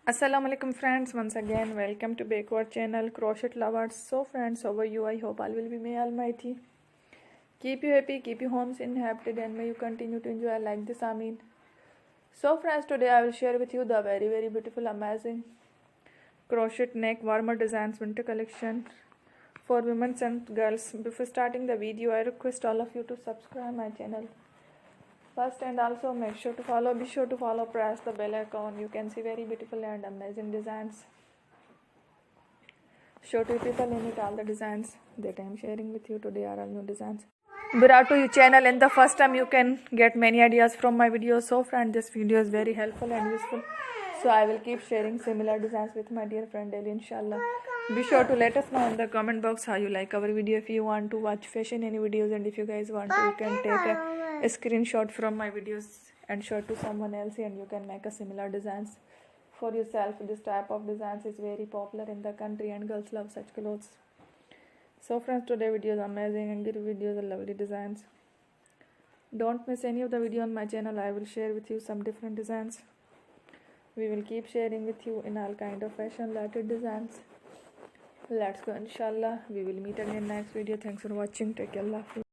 Assalamu alaikum friends, once again welcome to backward channel crochet lovers. So friends, how are you? I hope all will be may almighty keep you happy, keep you homes inhabited, and may you continue to enjoy like this. Amin. So friends, today I will share with you the very beautiful amazing crochet neck warmer designs winter collection for women and girls. Before starting the video, I request all of you to subscribe my channel first, and also be sure to follow, press the bell icon. You can see very beautiful and amazing designs. Show to people limit all the designs that I am sharing with you today are all new designs brought to your channel, and the first time you can get many ideas from my videos. So friend, this video is very helpful and useful, so I will keep sharing similar designs with my dear friend daily, inshallah. Be sure to let us know in the comment box how you like our video. If you want to watch fashion any videos, and if you guys want to, you can take a screenshot from my videos and show to someone else, and you can make a similar designs for yourself. This type of designs is very popular in the country and girls love such clothes. So friends, today video is amazing and good videos and lovely designs. Don't miss any of the video on my channel. I will share with you some different designs. We will keep sharing with you in all kind of fashion related designs. Let's go, inshallah. We will meet again next video. Thanks for watching. Take care. Allah Hafiz.